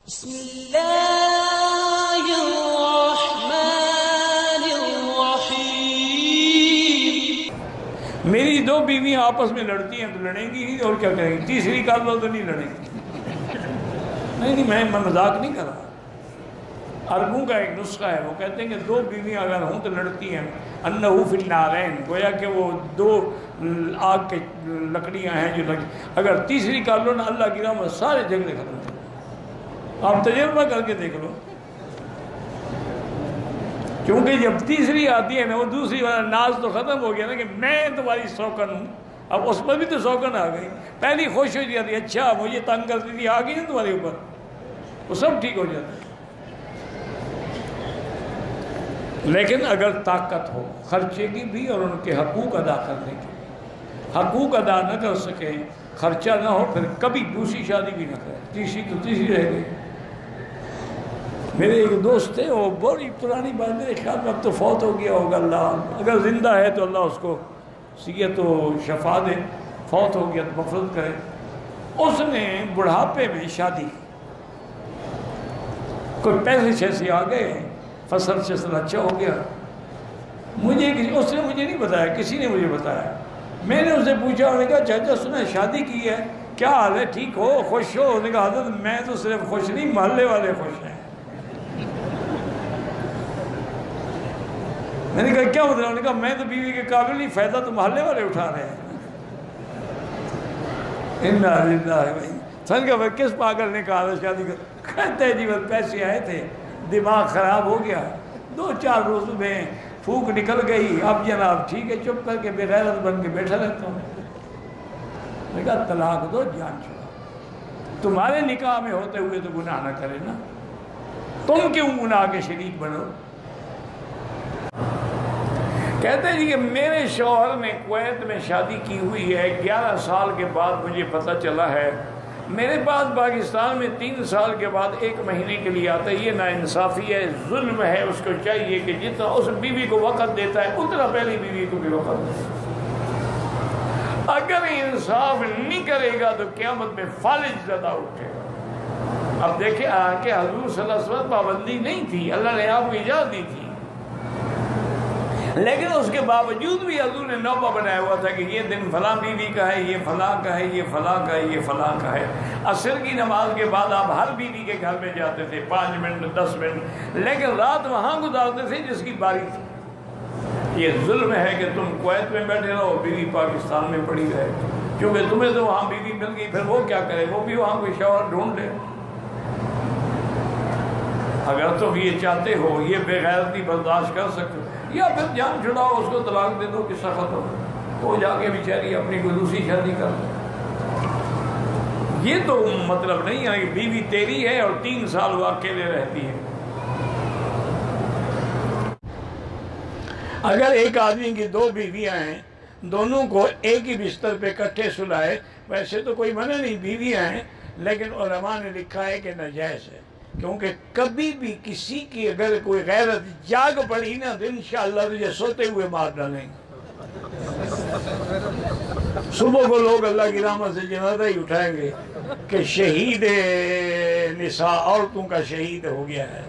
بسم اللہ الرحمن الرحیم۔ میری دو بیویاں آپس میں لڑتی ہیں تو لڑیں گی ہی، اور کیا کریں گی؟ تیسری کر لو تو نہیں لڑیں گی۔ نہیں میں مذاق نہیں کر رہا۔ عربوں کا ایک نسخہ ہے، وہ کہتے ہیں کہ دو بیویاں اگر ہوں تو لڑتی ہیں، انہو فی النارین، گویا کہ وہ دو آگ کے لکڑیاں ہیں جو اگر تیسری کر لو نا، اللہ کی رحمت سارے جھگڑے ختم ہو جائیں۔ آپ تجربہ کر کے دیکھ لو، کیونکہ جب تیسری آتی ہے نا، وہ دوسری والا ناز تو ختم ہو گیا نا کہ میں تمہاری سوکن ہوں۔ اب اس پر بھی تو سوکن آ گئی، پہلی خوش ہو جاتی، اچھا مجھے تنگ کرتی تھی، آ گئی نا تمہارے اوپر، وہ سب ٹھیک ہو جاتا ہے۔ لیکن اگر طاقت ہو خرچے کی بھی اور ان کے حقوق ادا کرنے کی، حقوق ادا نہ کر سکے، خرچہ نہ ہو، پھر کبھی دوسری شادی بھی نہ کرے، تیسری تو تیسری رہ گئی۔ میرے ایک دوست تھے، وہ بڑی پرانی بات، میرے خیال میں اب تو فوت ہو گیا ہوگا، اللہ اگر زندہ ہے تو اللہ اس کو صحت و شفا دے، فوت ہو گیا تو مغفرت کرے۔ اس نے بڑھاپے میں شادی کی، کوئی پیسے شیسے آ گئے، فصل شصل اچھا ہو گیا۔ اس نے مجھے نہیں بتایا، کسی نے مجھے بتایا۔ میں نے اسے پوچھا، انہوں نے کہا چاچا سنا شادی کی ہے، کیا حال ہے، ٹھیک ہو، خوش ہو؟ انہوں نے کہا حضرت میں تو صرف خوش نہیں، محلے والے خوش ہیں۔ میں نے کہا کیا مطلب؟ انہوں نے کہا میں تو بیوی کے قابل نہیں، فائدہ تو محلے والے اٹھا رہے ہیں۔ سن کا کس پاگل نے کہا تھا شادی کر؟ کہتے ہیں جی بس پیسے آئے تھے، دماغ خراب ہو گیا، 2-4 روز میں پھوک نکل گئی، اب جناب ٹھیک ہے، چپ کر کے بے غیرت بن کے بیٹھا رہتا ہوں۔ میں نے کہا طلاق دو، جان چھوڑو، تمہارے نکاح میں ہوتے ہوئے تو گناہ نہ کرے نا، تم کیوں گناہ کے شریک بنو؟ کہتے ہیں جی کہ میرے شوہر نے کویت میں شادی کی ہوئی ہے، 11 سال کے بعد مجھے پتہ چلا ہے، میرے پاس پاکستان میں 3 سال کے بعد 1 مہینے کے لیے آتا ہے۔ یہ ناانصافی ہے، ظلم ہے، اس کو چاہیے کہ جتنا اس بیوی کو وقت دیتا ہے اتنا پہلی بیوی کو بھی وقت دے۔ اگر انصاف نہیں کرے گا تو قیامت میں فالج زدہ اٹھے گا۔ اب دیکھیں کہ حضور صلی اللہ علیہ وسلم پابندی نہیں تھی، اللہ نے آپ کو اجازت دی تھی، لیکن اس کے باوجود بھی حضور نے نوبہ بنایا ہوا تھا کہ یہ دن فلاں بیوی کا ہے، یہ فلاں کا ہے، یہ فلاں کا ہے، یہ فلاں کا ہے۔ عصر کی نماز کے بعد آپ ہر بیوی کے گھر میں جاتے تھے 5 منٹ 10 منٹ، لیکن رات وہاں گزارتے تھے جس کی باری تھی۔ یہ ظلم ہے کہ تم کویت میں بیٹھے رہو، بیوی پاکستان میں پڑی رہے، کیونکہ تمہیں تو وہاں بیوی مل گئی، پھر وہ کیا کرے، وہ بھی وہاں کوئی شوہر ڈھونڈ لے۔ اگر تم یہ چاہتے ہو، یہ بے غیرتی برداشت کر سکتے ہو، یا پھر جان چھڑاؤ، اس کو طلاق دے دو، قصہ ختم، وہ جا کے بیچاری اپنی کوئی دوسری شادی کر لے۔ یہ تو مطلب نہیں ہے کہ بیوی تیری ہے اور 3 سال وہ اکیلے رہتی ہے۔ اگر ایک آدمی کی 2 بیویاں ہیں، دونوں کو ایک ہی بستر پہ اکٹھے سلائے، ویسے تو کوئی منع نہیں، بیویاں ہیں، لیکن علماء نے لکھا ہے کہ ناجائز ہے، کیونکہ کبھی بھی کسی کی اگر کوئی غیرت جاگ پڑی نا تو انشاءاللہ تجھے سوتے ہوئے مار ڈالیں گے۔ صبح کو لوگ اللہ کی رحمت سے جنازہ ہی اٹھائیں گے کہ شہید نساء، عورتوں کا شہید ہو گیا ہے۔